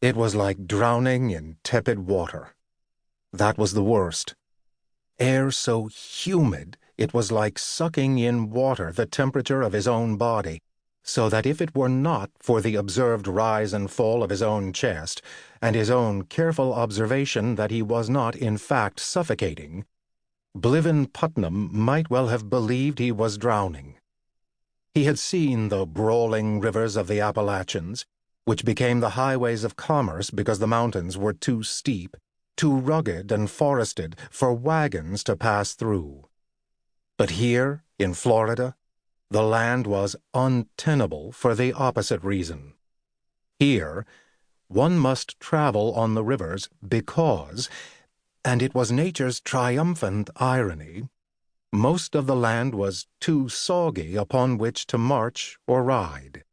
It was like drowning in tepid water. That was the worst. Air so humid it was like sucking in water the temperature of his own body, so that if it were not for the observed rise and fall of his own chest, and his own careful observation that he was not in fact suffocating, Bliven Putnam might well have believed he was drowning. He had seen the brawling rivers of the Appalachians, which became the highways of commerce because the mountains were too steep, too rugged and forested for wagons to pass through. But here, in Florida, the land was untenable for the opposite reason. Here, one must travel on the rivers because, and it was nature's triumphant irony, most of the land was too soggy upon which to march or ride.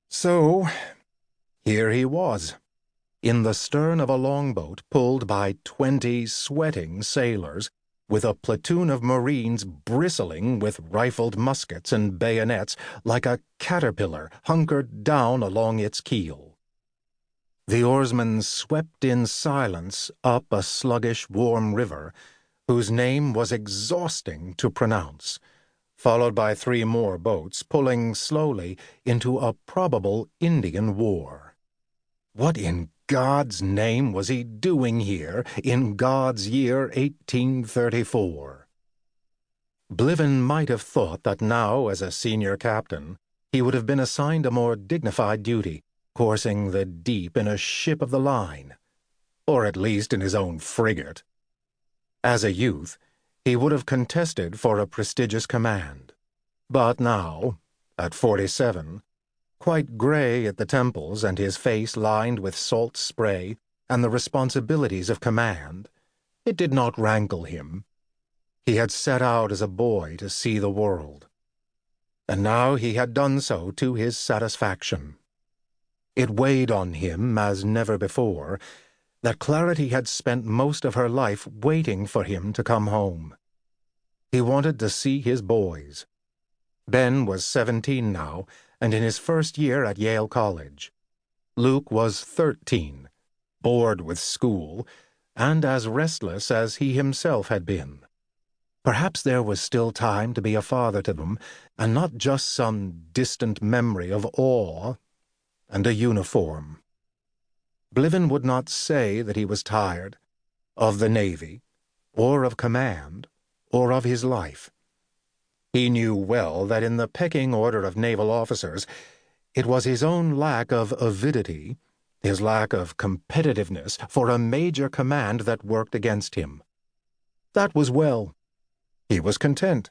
So, here he was, in the stern of a longboat pulled by 20 sweating sailors, with a platoon of Marines bristling with rifled muskets and bayonets like a caterpillar hunkered down along its keel. The oarsmen swept in silence up a sluggish, warm river, whose name was exhausting to pronounce, followed by 3 more boats pulling slowly into a probable Indian war. What in God's name was he doing here in God's year 1834? Bliven might have thought that now, as a senior captain, he would have been assigned a more dignified duty, coursing the deep in a ship of the line, or at least in his own frigate. As a youth, he would have contested for a prestigious command. But now, at 47, quite gray at the temples and his face lined with salt spray and the responsibilities of command, it did not rankle him. He had set out as a boy to see the world, and now he had done so to his satisfaction. It weighed on him as never before that Clarity had spent most of her life waiting for him to come home. He wanted to see his boys. Ben was 17 now, and in his first year at Yale College. Luke was 13, bored with school, and as restless as he himself had been. Perhaps there was still time to be a father to them, and not just some distant memory of awe and a uniform. Bliven would not say that he was tired of the Navy, or of command, or of his life. He knew well that in the pecking order of naval officers, it was his own lack of avidity, his lack of competitiveness for a major command that worked against him. That was well. He was content.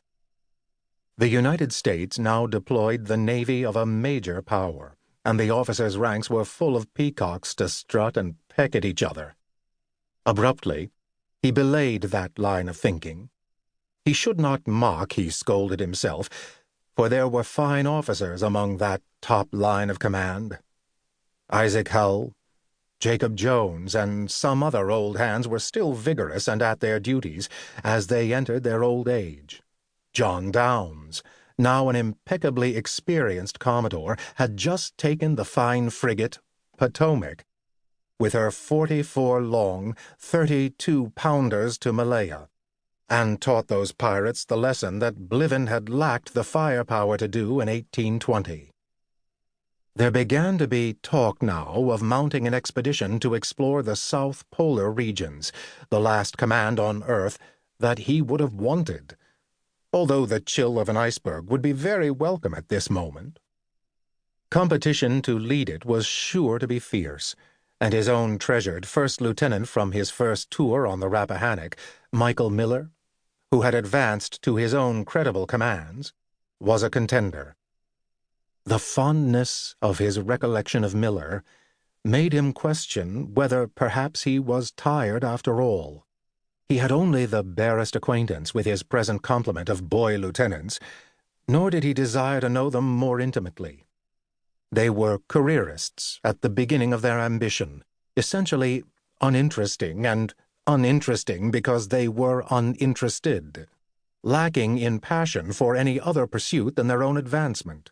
The United States now deployed the Navy of a major power, and the officers' ranks were full of peacocks to strut and peck at each other. Abruptly, he belayed that line of thinking. He should not mock, he scolded himself, for there were fine officers among that top line of command. Isaac Hull, Jacob Jones, and some other old hands were still vigorous and at their duties as they entered their old age. John Downes, now an impeccably experienced Commodore, had just taken the fine frigate Potomac, with her 44 long 32-pounders to Malaya, and taught those pirates the lesson that Bliven had lacked the firepower to do in 1820. There began to be talk now of mounting an expedition to explore the South Polar regions, the last command on Earth that he would have wanted, although the chill of an iceberg would be very welcome at this moment. Competition to lead it was sure to be fierce, and his own treasured first lieutenant from his first tour on the Rappahannock, Michael Miller, who had advanced to his own credible commands, was a contender. The fondness of his recollection of Miller made him question whether perhaps he was tired after all. He had only the barest acquaintance with his present complement of boy lieutenants, nor did he desire to know them more intimately. They were careerists at the beginning of their ambition, essentially uninteresting, and uninteresting because they were uninterested, lacking in passion for any other pursuit than their own advancement.